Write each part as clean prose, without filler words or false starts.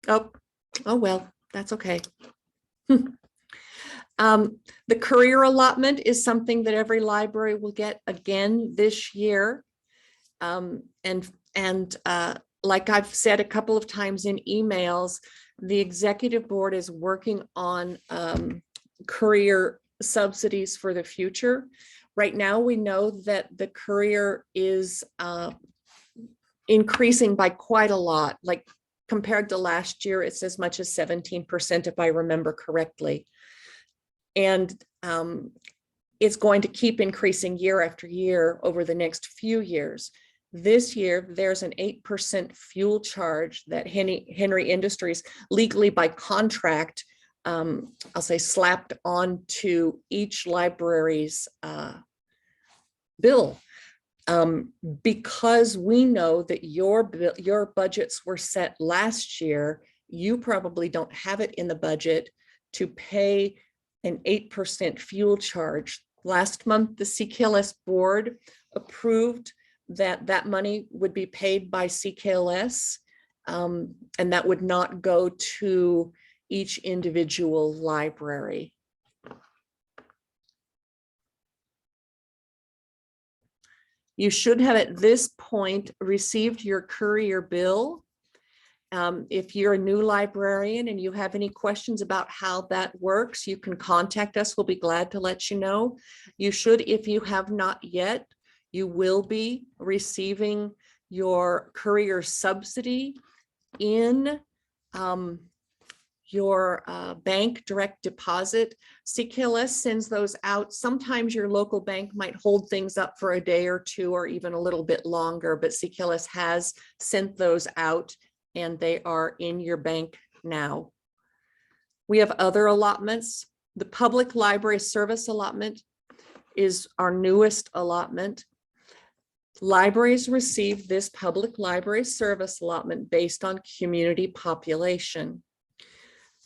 Oh, oh well, that's okay. The career allotment is something that every library will get again this year. And like I've said a couple of times in emails, the executive board is working on career subsidies for the future. Right now, we know that the career is increasing by quite a lot. Like compared to last year, it's as much as 17%, if I remember correctly. And it's going to keep increasing year after year over the next few years. This year, there's an 8% fuel charge that Henry Industries legally by contract, I'll say, slapped onto each library's bill. Because we know that your budgets were set last year, you probably don't have it in the budget to pay an 8% fuel charge. Last month, the CKLS board approved that money would be paid by CKLS, and that would not go to each individual library. You should have at this point received your courier bill. If you're a new librarian and you have any questions about how that works, you can contact us. We'll be glad to let you know. You should, if you have not yet, you will be receiving your courier subsidy in your bank direct deposit. CKLS sends those out. Sometimes your local bank might hold things up for a day or two or even a little bit longer, but CKLS has sent those out and they are in your bank now. We have other allotments. The public library service allotment is our newest allotment. Libraries receive this public library service allotment based on community population.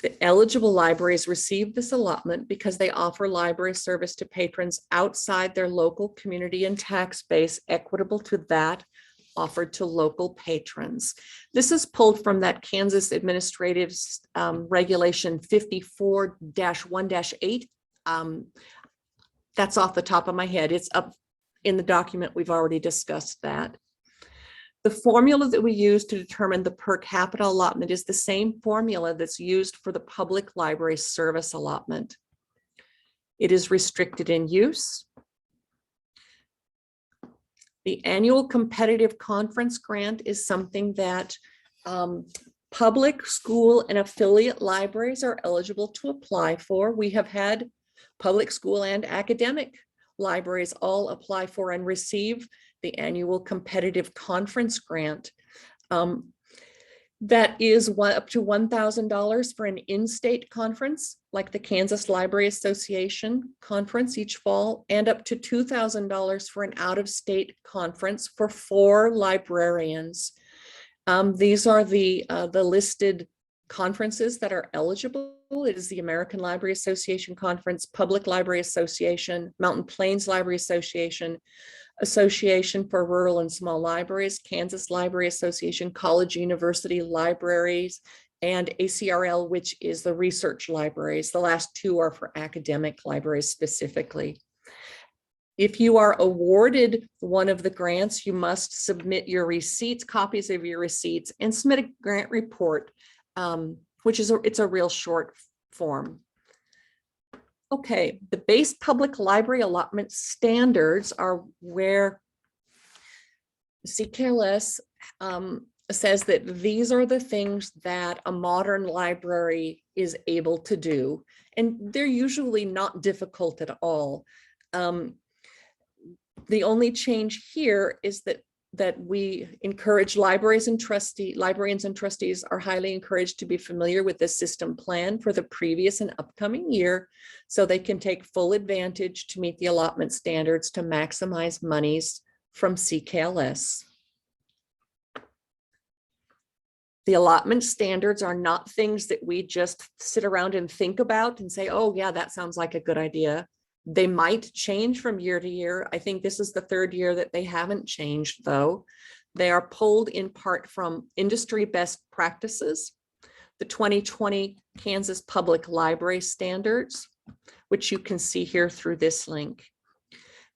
The eligible libraries receive this allotment because they offer library service to patrons outside their local community and tax base equitable to that offered to local patrons. This is pulled from that Kansas Administrative Regulation 54-1-8. That's off the top of my head. It's up in the document. We've already discussed that. The formula that we use to determine the per capita allotment is the same formula that's used for the public library service allotment. It is restricted in use. The annual competitive conference grant is something that public, school, and affiliate libraries are eligible to apply for. We have had public, school, and academic libraries all apply for and receive the annual competitive conference grant. That is up to $1,000 for an in-state conference, like the Kansas Library Association conference each fall, and up to $2,000 for an out-of-state conference for 4 librarians. These are the listed conferences that are eligible. It is the American Library Association Conference, Public Library Association, Mountain Plains Library Association, Association for Rural and Small Libraries, Kansas Library Association, College University Libraries, and ACRL, which is the research libraries. The last 2 are for academic libraries specifically. If you are awarded one of the grants, you must submit your receipts, copies of your receipts, and submit a grant report, which is it's a real short form. Okay, the base public library allotment standards are where CKLS says that these are the things that a modern library is able to do, and they're usually not difficult at all. The only change here is that we encourage librarians and trustees are highly encouraged to be familiar with the system plan for the previous and upcoming year so they can take full advantage to meet the allotment standards to maximize monies from CKLS. The allotment standards are not things that we just sit around and think about and say, oh yeah, that sounds like a good idea. They might change from year to year. I think this is the 3rd year that they haven't changed, though. They are pulled in part from industry best practices. the 2020 Kansas Public Library Standards, which you can see here through this link.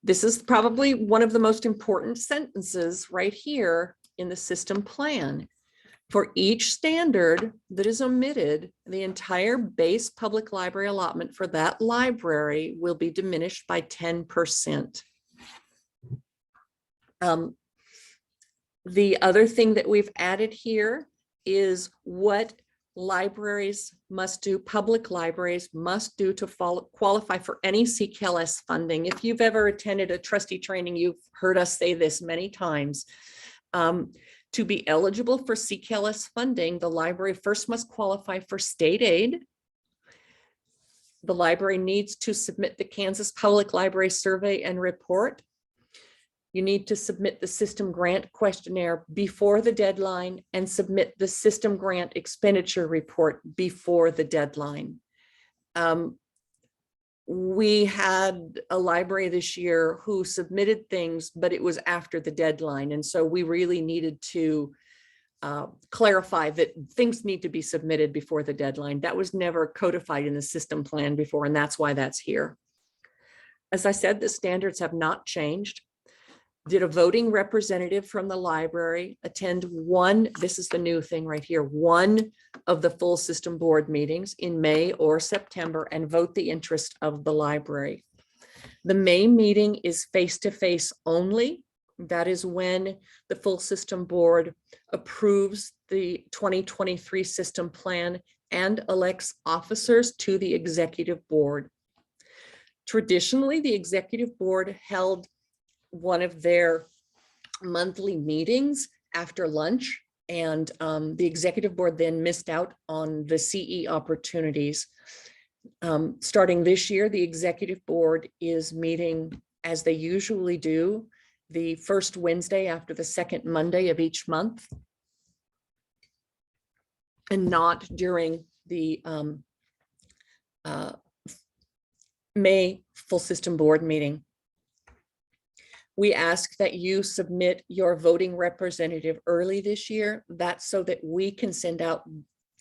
This is probably one of the most important sentences right here in the system plan. For each standard that is omitted, the entire base public library allotment for that library will be diminished by 10%. The other thing that we've added here is what libraries must do, public libraries must do to qualify for any CKLS funding. If you've ever attended a trustee training, you've heard us say this many times. To be eligible for CKLS funding, the library first must qualify for state aid. The library needs to submit the Kansas Public Library Survey and Report. You need to submit the system grant questionnaire before the deadline and submit the system grant expenditure report before the deadline. We had a library this year who submitted things, but it was after the deadline. And so we really needed to clarify that things need to be submitted before the deadline. That was never codified in the system plan before, and that's why that's here. As I said, the standards have not changed. Did a voting representative from the library attend one, this is the new thing right here, one of the full system board meetings in May or September and vote the interest of the library. The May meeting is face-to-face only. That is when the full system board approves the 2023 system plan and elects officers to the executive board. Traditionally, the executive board held one of their monthly meetings after lunch, and the executive board then missed out on the CE opportunities. Starting this year, the executive board is meeting as they usually do, the first Wednesday after the second Monday of each month, and not during the May full system board meeting. We ask that you submit your voting representative early this year. That's so that we can send out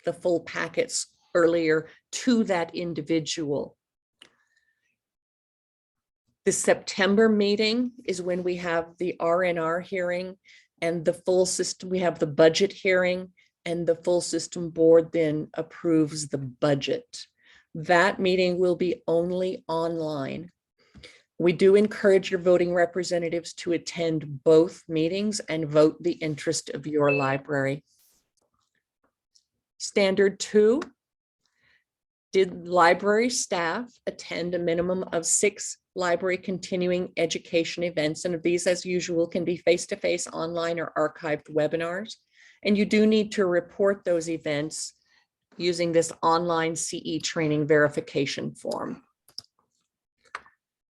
the full packets earlier to that individual. The September meeting is when we have the RNR hearing and the full system, we have the budget hearing, and the full system board then approves the budget. That meeting will be only online. We do encourage your voting representatives to attend both meetings and vote the interest of your library. Standard 2, did library staff attend a minimum of 6 library continuing education events? And these, as usual, can be face-to-face, online, or archived webinars. And you do need to report those events using this online CE training verification form.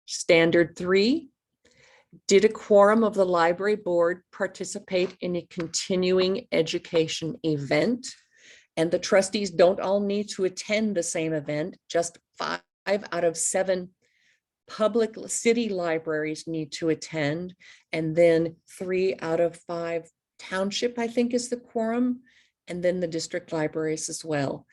Standard 3, did a quorum of the library board participate in a continuing education event? And the trustees don't all need to attend the same event, just 5 out of 7 public city libraries need to attend, and then 3 out of 5 township, I think, is the quorum, and then the district libraries as well.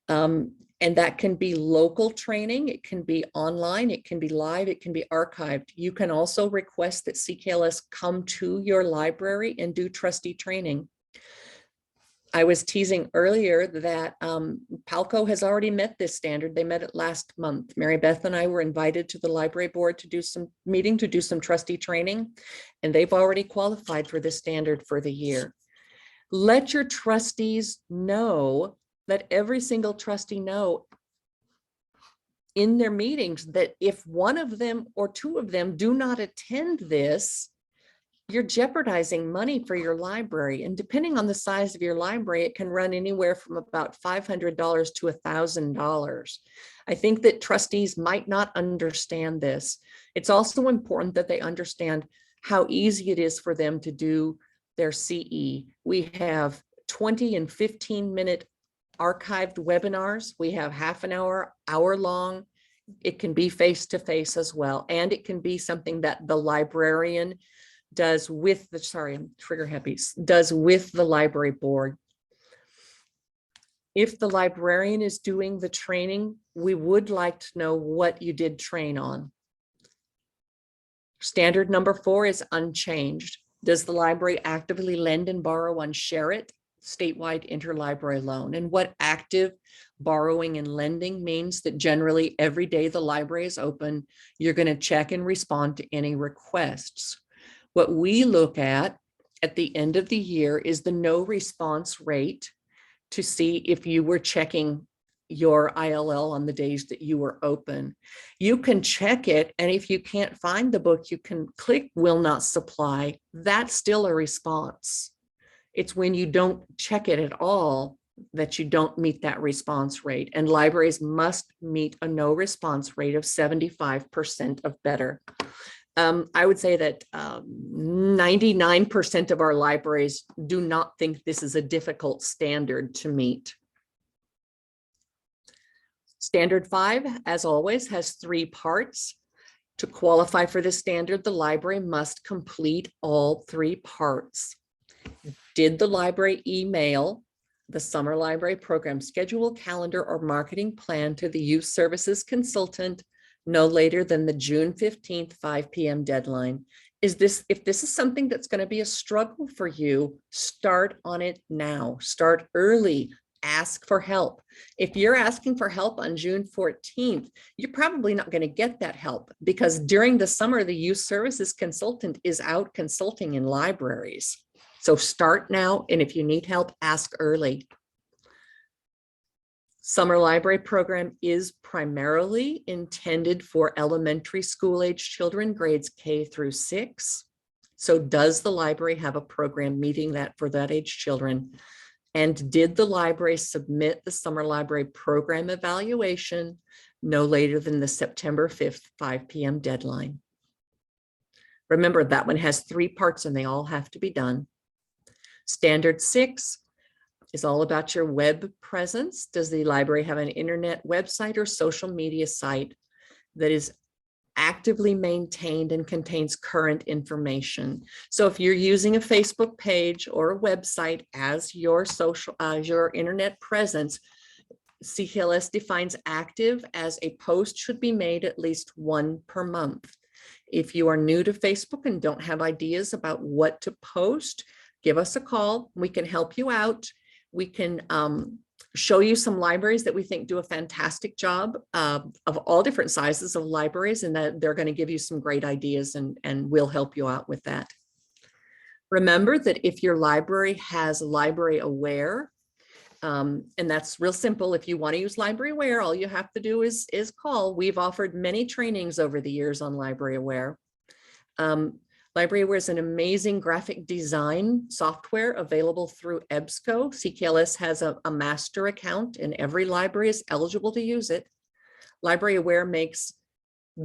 And that can be local training, it can be online, it can be live, it can be archived. You can also request that CKLS come to your library and do trustee training. I was teasing earlier that Palco has already met this standard. They met it last month. Mary Beth and I were invited to the library board to do some meeting, to do some trustee training, and they've already qualified for this standard for the year. Let your trustees know, let every single trustee know in their meetings that if one of them or 2 of them do not attend this, you're jeopardizing money for your library. And depending on the size of your library, it can run anywhere from about $500 to $1,000. I think that trustees might not understand this. It's also important that they understand how easy it is for them to do their CE. We have 20 and 15-minute archived webinars. We have half an hour, hour long. It can be face-to-face as well. And it can be something that the librarian does with the, sorry, I'm trigger happy, does with the library board. If the librarian is doing the training, we would like to know what you did train on. Standard number 4 is unchanged. Does the library actively lend and borrow on Share It, statewide interlibrary loan? And what active borrowing and lending means that generally every day the library is open, you're going to check and respond to any requests. What we look at the end of the year is the no response rate to see if you were checking your ILL on the days that you were open. You can check it, and if you can't find the book, you can click will not supply. That's still a response. It's when you don't check it at all that you don't meet that response rate. And libraries must meet a no response rate of 75% of better. I would say that 99% of our libraries do not think this is a difficult standard to meet. Standard 5, as always, has 3 parts. To qualify for this standard, the library must complete all 3 parts. Did the library email the summer library program schedule, calendar, or marketing plan to the youth services consultant no later than the June 15th, 5 p.m. deadline? If this is something that's going to be a struggle for you, start on it now. Start early. Ask for help. If you're asking for help on June 14th, you're probably not going to get that help because during the summer, the youth services consultant is out consulting in libraries. So start now, and if you need help, ask early. Summer library program is primarily intended for elementary school age children, grades K through 6. So does the library have a program meeting that for that age children? And did the library submit the summer library program evaluation no later than the September 5th, 5 p.m. deadline? Remember, that one has 3 parts and they all have to be done. Standard 6 is all about your web presence. Does the library have an internet website or social media site that is actively maintained and contains current information? So if you're using a Facebook page or a website as your your internet presence, CKLS defines active as a post should be made at least 1 per month. If you are new to Facebook and don't have ideas about what to post, give us a call. We can help you out. We can show you some libraries that we think do a fantastic job of all different sizes of libraries, and that they're going to give you some great ideas, and we'll help you out with that. Remember that if your library has Library Aware, and that's real simple. If you want to use Library Aware, all you have to do is call. We've offered many trainings over the years on Library Aware. Library Aware is an amazing graphic design software available through EBSCO. CKLS has a master account and every library is eligible to use it. Library Aware makes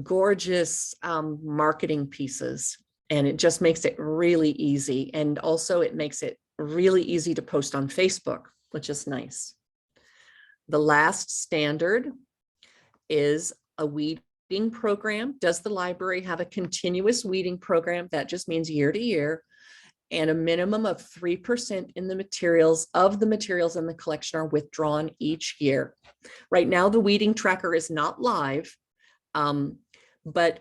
gorgeous marketing pieces, and it just makes it really easy. And also it makes it really easy to post on Facebook, which is nice. The last standard is a weeding program. Does the library have a continuous weeding program? That just means year to year, and a minimum of 3% in the materials in the collection are withdrawn each year. Right now, the weeding tracker is not live, but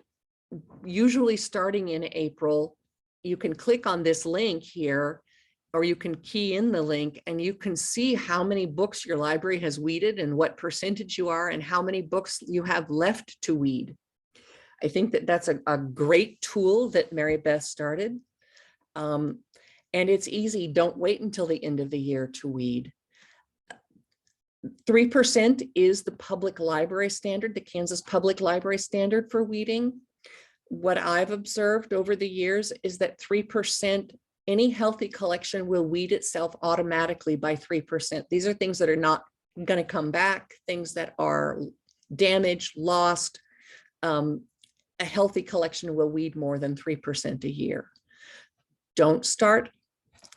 usually starting in April, you can click on this link here, or you can key in the link and you can see how many books your library has weeded and what percentage you are and how many books you have left to weed. I think that that's a great tool that Mary Beth started. And it's easy. Don't wait until the end of the year to weed. 3% is the public library standard, the Kansas Public Library Standard for weeding. What I've observed over the years is that 3%, any healthy collection will weed itself automatically by 3%. These are things that are not going to come back, things that are damaged, lost. A healthy collection will weed more than 3% a year. Don't start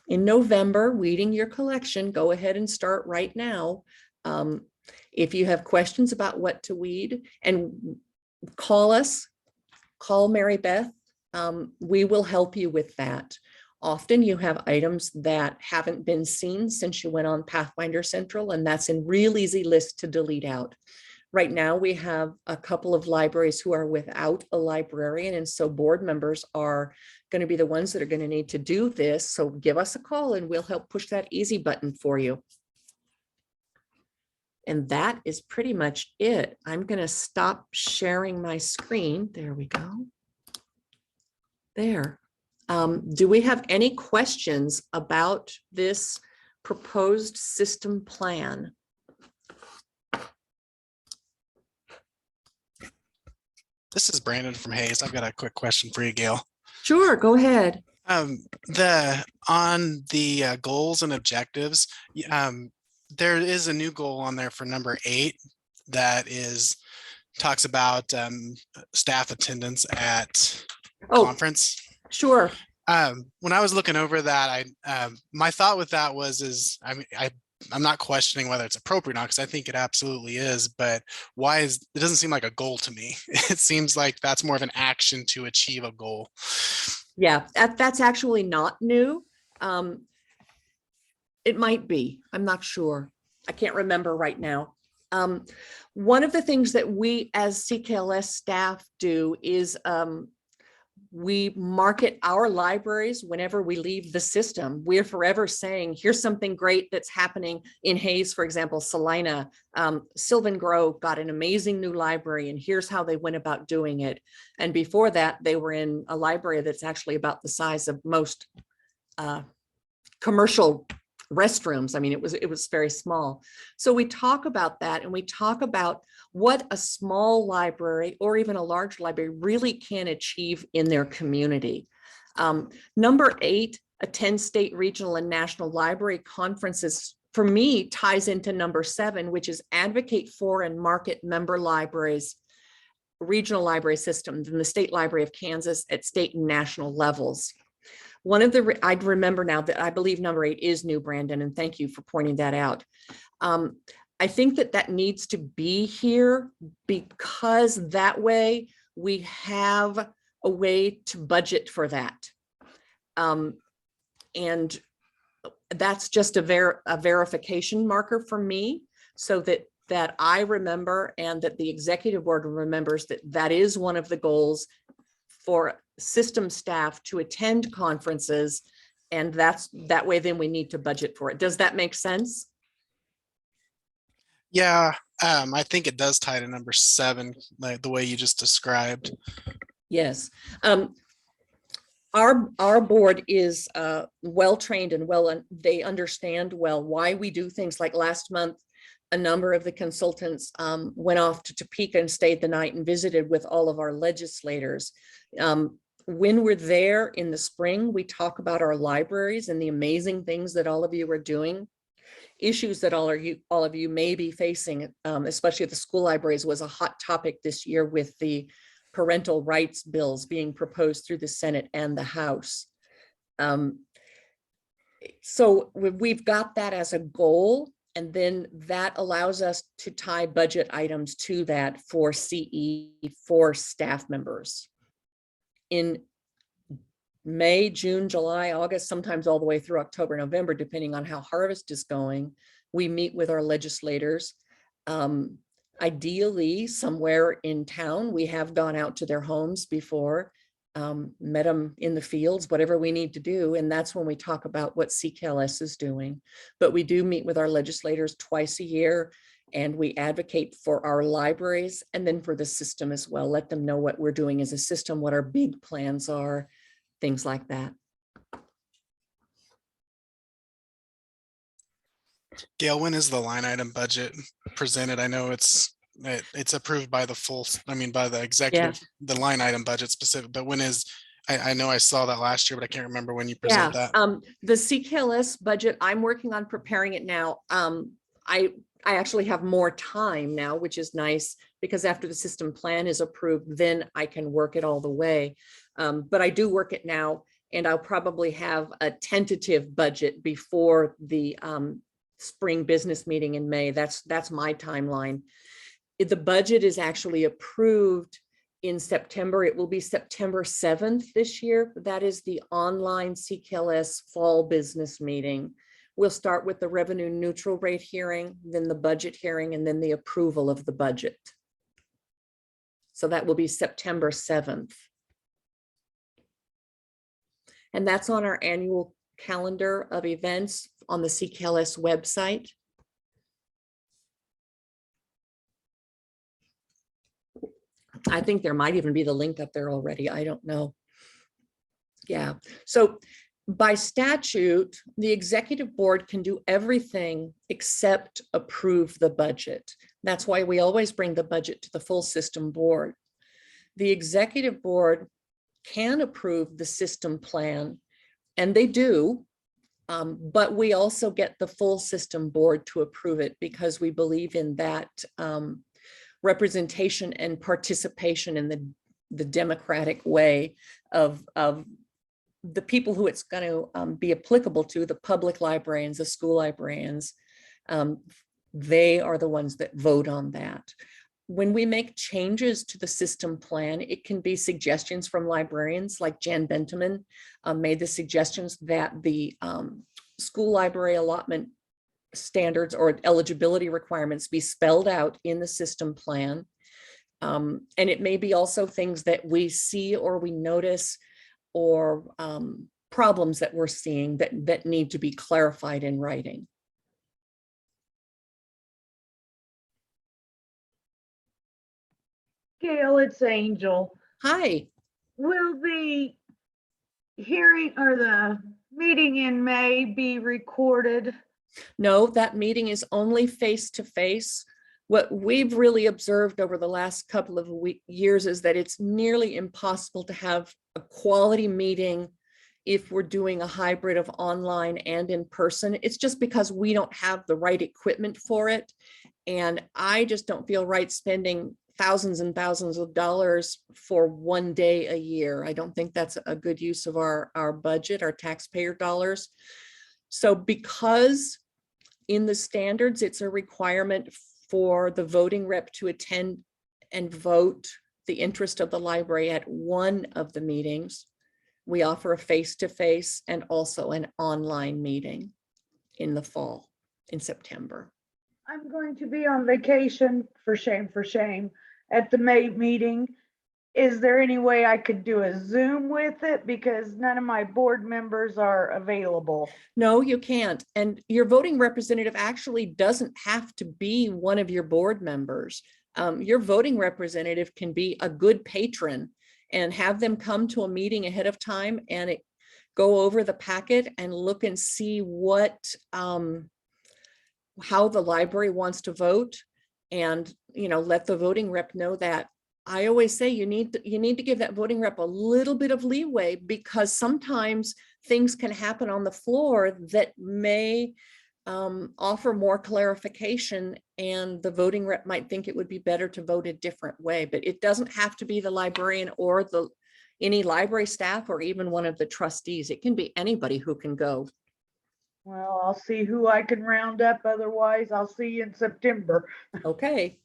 in November weeding your collection. Go ahead and start right now. If you have questions about what to weed, and call us, call Mary Beth. We will help you with that. Often you have items that haven't been seen since you went on Pathfinder Central, and that's a real easy list to delete out. Right now, we have a couple of libraries who are without a librarian, and so board members are going to be the ones that are going to need to do this. So give us a call and we'll help push that easy button for you. And that is pretty much it. I'm going to stop sharing my screen. There we go. There. Do we have any questions about this proposed system plan? This is Brandon from Hayes. I've got a quick question for you, Gail. Sure, go ahead. On the goals and objectives, there is a new goal on there for number 8 that talks about staff attendance at conference. Sure. When I was looking over that, my thought with that I'm not questioning whether it's appropriate or not, because I think it absolutely is, but it doesn't seem like a goal to me. It seems like that's more of an action to achieve a goal. Yeah, that's actually not new. It might be, I'm not sure. I can't remember right now. One of the things that we as CKLS staff do is we market our libraries whenever we leave the system. We're forever saying, here's something great that's happening in Hayes, for example, Salina, Sylvan Grove got an amazing new library, and here's how they went about doing it. And before that, they were in a library that's actually about the size of most commercial restrooms. I mean, it was very small. So we talk about that, and we talk about what a small library or even a large library really can achieve in their community. Number 8, attend state, regional, and national library conferences, for me, ties into number 7, which is advocate for and market member libraries, regional library systems, and the State Library of Kansas at state and national levels. One of the, I'd remember now that I believe number 8 is new, Brandon, and thank you for pointing that out. I think that needs to be here because that way we have a way to budget for that. And that's just a verification marker for me, so that I remember and that the executive board remembers that is one of the goals for system staff to attend conferences, and that way then we need to budget for it. Does that make sense? Yeah, I think it does tie to number 7, like the way you just described. Yes. Our board is well-trained and they understand well why we do things. Like last month, a number of the consultants went off to Topeka and stayed the night and visited with all of our legislators. When we're there in the spring, we talk about our libraries and the amazing things that all of you are doing. Issues that all of you may be facing, especially at the school libraries, was a hot topic this year with the parental rights bills being proposed through the Senate and the House. So we've got that as a goal, and then that allows us to tie budget items to that for CE for staff members. In May, June, July, August, sometimes all the way through October, November, depending on how harvest is going, we meet with our legislators. Ideally, somewhere in town, we have gone out to their homes before, met them in the fields, whatever we need to do. And that's when we talk about what CKLS is doing. But we do meet with our legislators twice a year, and we advocate for our libraries and then for the system as well. Let them know what we're doing as a system, what our big plans are, things like that. Gail, when is the line item budget presented? I know it's approved by by the executive, the line item budget specific, but when is, I know I saw that last year, but I can't remember when you present that. The CKLS budget, I'm working on preparing it now. I actually have more time now, which is nice, because after the system plan is approved, then I can work it all the way. But I do work it now, and I'll probably have a tentative budget before the spring business meeting in May. That's my timeline. The budget is actually approved in September. It will be September 7th this year. That is the online CKLS fall business meeting. We'll start with the revenue neutral rate hearing, then the budget hearing, and then the approval of the budget. So that will be September 7th. And that's on our annual calendar of events on the CKLS website. I think there might even be the link up there already. I don't know. Yeah. So by statute, the executive board can do everything except approve the budget. That's why we always bring the budget to the full system board. The executive board can approve the system plan, and they do, but we also get the full system board to approve it because we believe in that representation and participation in the democratic way of the people who it's going to be applicable to, the public librarians, the school librarians. They are the ones that vote on that. When we make changes to the system plan, it can be suggestions from librarians, like Jan Bentiman made the suggestions that the school library allotment standards or eligibility requirements be spelled out in the system plan. And it may be also things that we see or we notice, or problems that we're seeing that need to be clarified in writing. Gail, it's Angel. Hi. Will the hearing or the meeting in May be recorded? No, that meeting is only face-to-face. What we've really observed over the last couple of years is that it's nearly impossible to have a quality meeting if we're doing a hybrid of online and in person. It's just because we don't have the right equipment for it. And I just don't feel right spending thousands and thousands of dollars for one day a year. I don't think that's a good use of our budget, our taxpayer dollars. So because in the standards, it's a requirement for the voting rep to attend and vote the interest of the library at one of the meetings, we offer a face-to-face and also an online meeting in the fall, in September. I'm going to be on vacation, for shame, at the May meeting. Is there any way I could do a Zoom with it? Because none of my board members are available. No, you can't. And your voting representative actually doesn't have to be one of your board members. Your voting representative can be a good patron and have them come to a meeting ahead of time and go over the packet and look and see what, how the library wants to vote, and, you know, let the voting rep know that. I always say you need to give that voting rep a little bit of leeway, because sometimes things can happen on the floor that may offer more clarification, and the voting rep might think it would be better to vote a different way. But it doesn't have to be the librarian or any library staff or even one of the trustees. It can be anybody who can go. Well, I'll see who I can round up. Otherwise, I'll see you in September. Okay.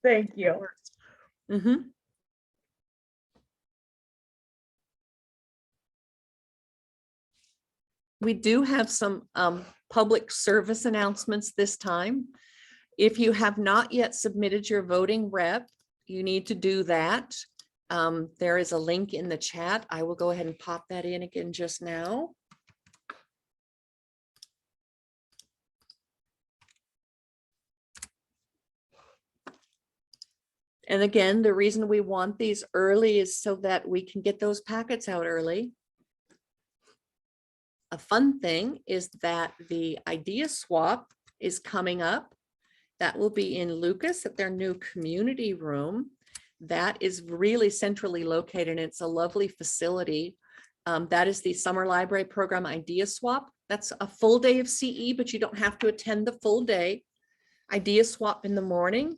Thank you. Mm-hmm. We do have some public service announcements this time. If you have not yet submitted your voting rep, you need to do that. There is a link in the chat. I will go ahead and pop that in again just now. And again, the reason we want these early is so that we can get those packets out early. A fun thing is that the idea swap is coming up. That will be in Lucas at their new community room. That is really centrally located, and it's a lovely facility. That is the summer library program idea swap. That's a full day of CE, but you don't have to attend the full day. Idea swap in the morning,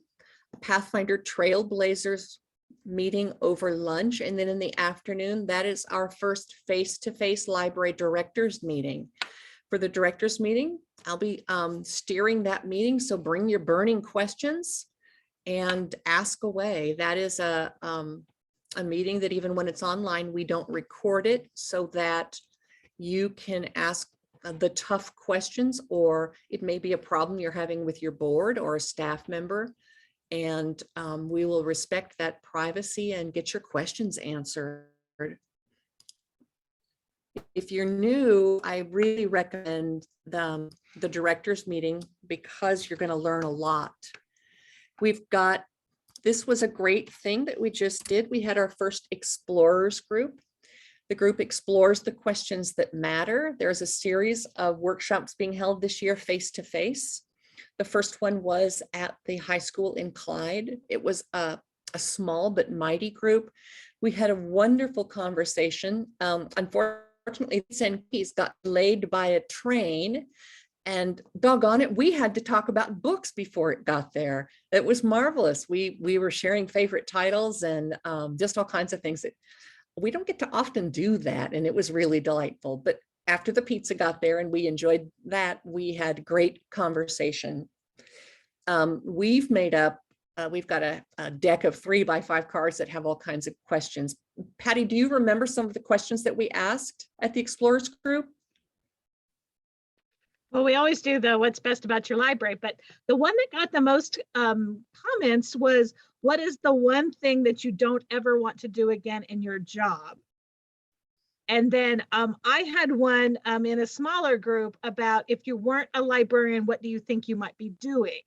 Pathfinder Trailblazers meeting over lunch, and then in the afternoon, that is our first face-to-face library directors meeting. For the directors meeting, I'll be steering that meeting, so bring your burning questions and ask away. That is a a meeting that even when it's online, we don't record it so that you can ask the tough questions, or it may be a problem you're having with your board or a staff member. And we will respect that privacy and get your questions answered. If you're new, I really recommend the directors meeting because you're going to learn a lot. This was a great thing that we just did. We had our first explorers group. The group explores the questions that matter. There's a series of workshops being held this year face-to-face. The first one was at the high school in Clyde. It was a small but mighty group. We had a wonderful conversation. Unfortunately, Senki's got delayed by a train, and doggone it, we had to talk about books before it got there. It was marvelous. We were sharing favorite titles and just all kinds of things that we don't get to often do that. And it was really delightful. But after the pizza got there and we enjoyed that, we had great conversation. We've got a deck of 3x5 cards that have all kinds of questions. Patty, do you remember some of the questions that we asked at the Explorers group? Well, we always do the what's best about your library, but the one that got the most comments was, what is the one thing that you don't ever want to do again in your job? And then I had one in a smaller group about, if you weren't a librarian, what do you think you might be doing?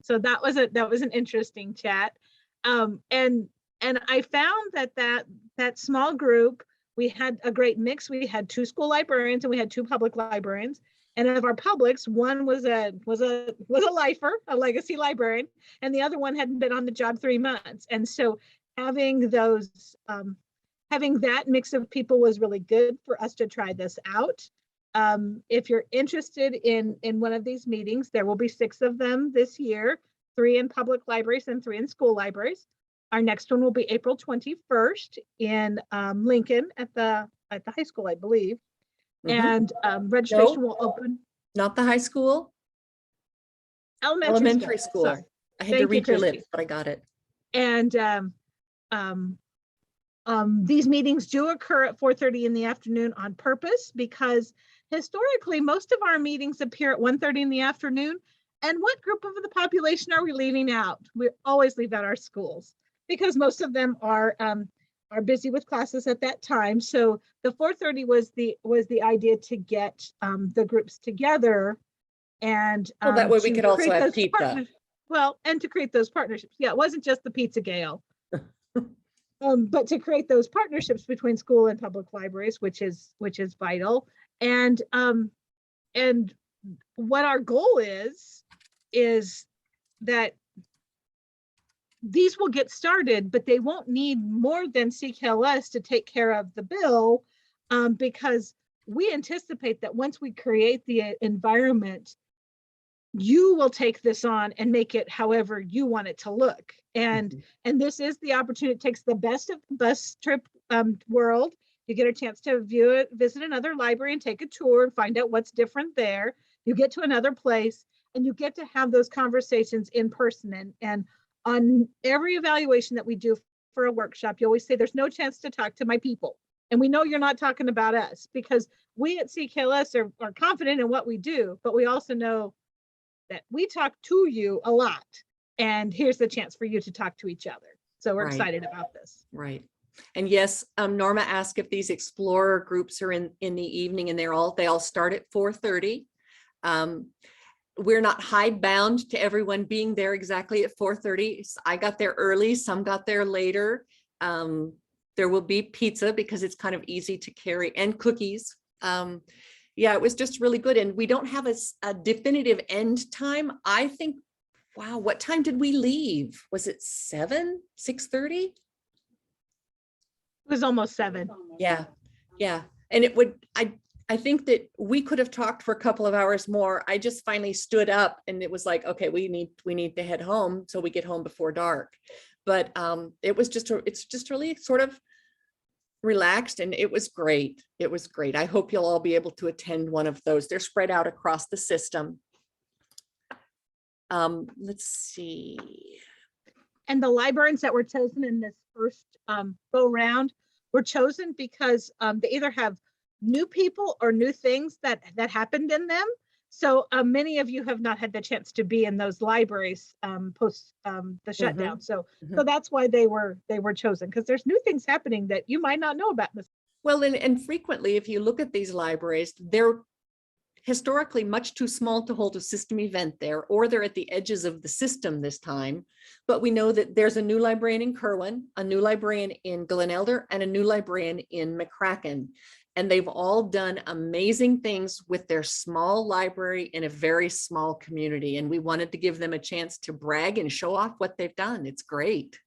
So that was an interesting chat. And I found that small group, we had a great mix. We had 2 school librarians and we had 2 public librarians. And of our publics, one was a lifer, a legacy librarian, and the other one hadn't been on the job 3 months. And so having that mix of people was really good for us to try this out. If you're interested in one of these meetings, there will be 6 of them this year, 3 in public libraries and 3 in school libraries. Our next one will be April 21st in Lincoln at the high school, I believe. And registration will open. Not the high school? Elementary school. Sorry. I had to read your lips, but I got it. And these meetings do occur at 4:30 in the afternoon on purpose, because historically most of our meetings appear at 1:30 in the afternoon. And what group of the population are we leaving out? We always leave out our schools, because most of them are busy with classes at that time. So the 4:30 was the idea to get the groups together, and well, that way we could also have pizza. Well, and to create those partnerships. Yeah, it wasn't just the pizza, Gail. But to create those partnerships between school and public libraries, which is vital. And what our goal is that these will get started, but they won't need more than CKLS to take care of the bill, because we anticipate that once we create the environment, you will take this on and make it however you want it to look. And this is the opportunity. It takes the best of the bus trip world. You get a chance to view it, visit another library and take a tour and find out what's different there. You get to another place and you get to have those conversations in person. And on every evaluation that we do for a workshop, you always say there's no chance to talk to my people. And we know you're not talking about us, because we at CKLS are confident in what we do, but we also know that we talk to you a lot. And here's the chance for you to talk to each other. So we're excited about this. Right. And yes, Norma asked if these explorer groups are in the evening, and they all start at 4:30. We're not hidebound to everyone being there exactly at 4:30. I got there early, some got there later. There will be pizza because it's kind of easy to carry, and cookies. Yeah, it was just really good. And we don't have a definitive end time. I think, wow, what time did we leave? Was it 6:30? It was almost 7. Yeah. And I think that we could have talked for a couple of hours more. I just finally stood up and it was like, okay, we need to head home so we get home before dark. But it's just really sort of relaxed, and it was great. It was great. I hope you'll all be able to attend one of those. They're spread out across the system. Let's see. And the librarians that were chosen in this first go round were chosen because they either have new people or new things that happened in them. So many of you have not had the chance to be in those libraries post the shutdown. So that's why they were chosen, because there's new things happening that you might not know about. Well, and frequently, if you look at these libraries, they're historically much too small to hold a system event there, or they're at the edges of the system this time. But we know that there's a new librarian in Kerwin, a new librarian in Glen Elder, and a new librarian in McCracken. And they've all done amazing things with their small library in a very small community. And we wanted to give them a chance to brag and show off what they've done. It's great.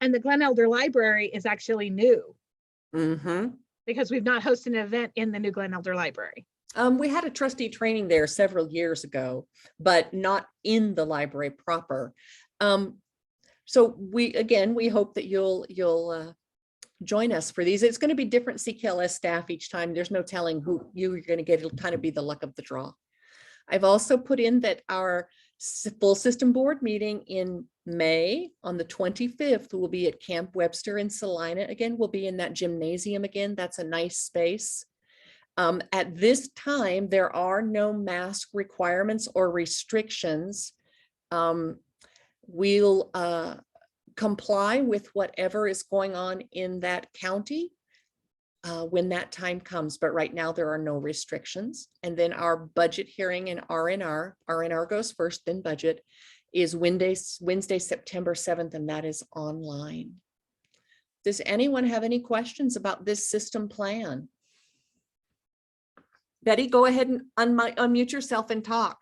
And the Glen Elder Library is actually new Mm-hmm. because we've not hosted an event in the new Glen Elder Library. We had a trustee training there several years ago, but not in the library proper. So we hope that you'll join us for these. It's going to be different CKLS staff each time. There's no telling who you're going to get. It'll kind of be the luck of the draw. I've also put in that our full system board meeting in May on the 25th will be at Camp Webster in Salina. Again, we'll be in that gymnasium again. That's a nice space. At this time, there are no mask requirements or restrictions. We'll comply with whatever is going on in that county when that time comes. But right now, there are no restrictions. And then our budget hearing in R&R goes first, then budget, is Wednesday, September 7th, and that is online. Does anyone have any questions about this system plan? Betty, go ahead and unmute yourself and talk.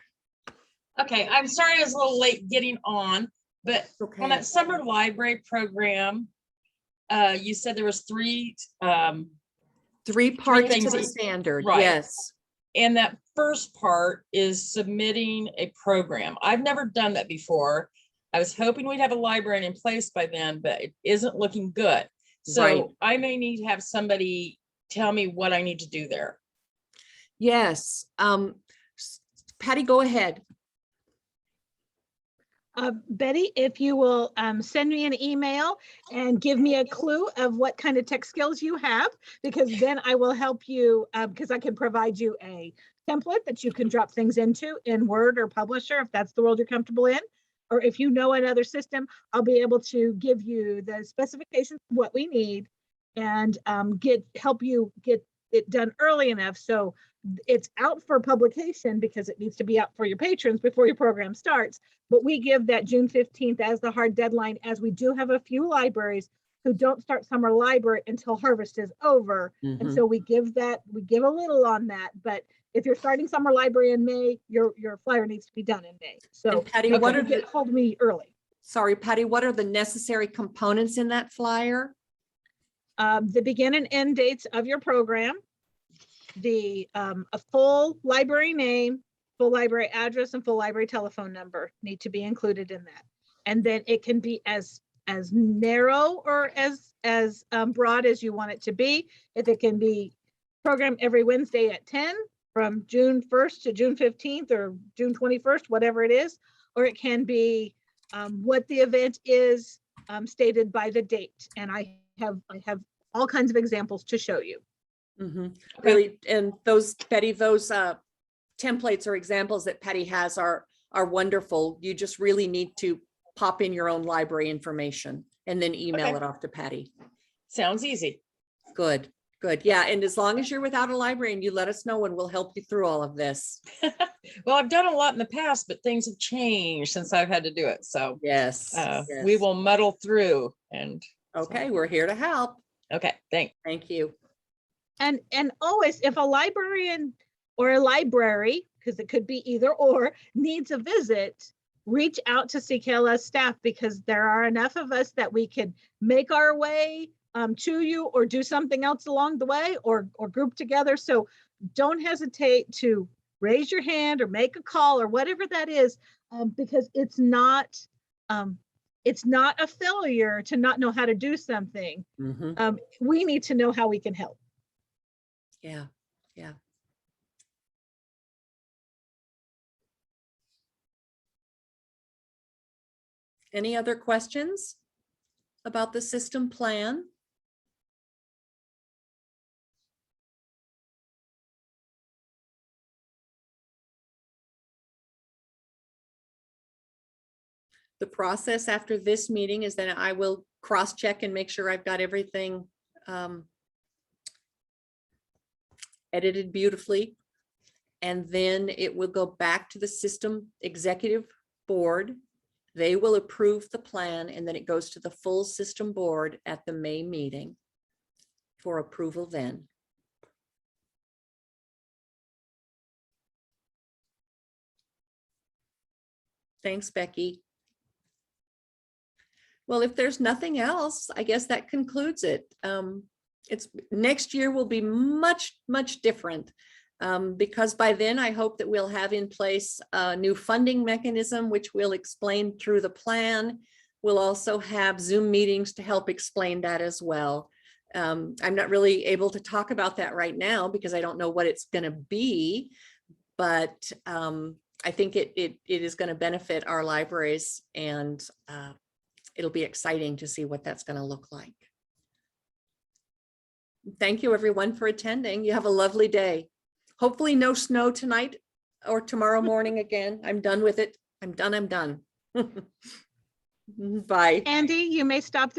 Okay, I'm sorry I was a little late getting on, but Okay. on that summer library program, you said there was three parts things to the that- standard. right. Yes. and that first part is submitting a program. I've never done that before. I was hoping we'd have a librarian in place by then, but it isn't looking good. So Right. I may need to have somebody tell me what I need to do there. Yes. Patty, go ahead. Betty, if you will send me an email and give me a clue of what kind of tech skills you have, because then I will help you, because I can provide you a template that you can drop things into in Word or Publisher, if that's the world you're comfortable in. Or if you know another system, I'll be able to give you the specifications of what we need and help you get it done early enough so it's out for publication, because it needs to be out for your patrons before your program starts. But we give that June 15th as the hard deadline, as we do have a few libraries who don't start summer library until harvest is over. And so we give a little on that. But if you're starting summer library in May, your flyer needs to be done in May. So And Patty, you what can are get hold of me early. Sorry, Patty, what are the necessary components in that flyer? The begin and end dates of your program, a full library name, full library address, and full library telephone number need to be included in that. And then it can be as narrow or as broad as you want it to be. If it can be programmed every Wednesday at 10 from June 1st to June 15th or June 21st, whatever it is, or it can be what the event is stated by the date. And I have all kinds of examples to show you. Really, and those, Betty, those templates or examples that Patty has are wonderful. You just really need to pop in your own library information and then email it off to Patty. Sounds easy. Good. Yeah, and as long as you're without a librarian, you let us know and we'll help you through all of this. Well, I've done a lot in the past, but things have changed since I've had to do it. So Yes. we will muddle through. And Okay, we're here to help. okay, thanks. Thank you. And always, if a librarian or a library, because it could be either or, needs a visit, reach out to CKLS staff, because there are enough of us that we can make our way to you or do something else along the way or group together. So don't hesitate to raise your hand or make a call or whatever that is, because it's not a failure to not know how to do something. We need to know how we can help. Yeah. Any other questions about the system plan? The process after this meeting is that I will cross-check and make sure I've got everything edited beautifully. And then it will go back to the system executive board. They will approve the plan, and then it goes to the full system board at the May meeting for approval then. Thanks, Becky. Well, if there's nothing else, I guess that concludes it. It's next year will be much, much different. Because by then I hope that we'll have in place a new funding mechanism, which we'll explain through the plan. We'll also have Zoom meetings to help explain that as well. I'm not really able to talk about that right now because I don't know what it's going to be, but I think it is going to benefit our libraries, and it'll be exciting to see what that's going to look like. Thank you everyone for attending. You have a lovely day. Hopefully no snow tonight or tomorrow morning again. I'm done with it. I'm done. Bye. Andy, you may stop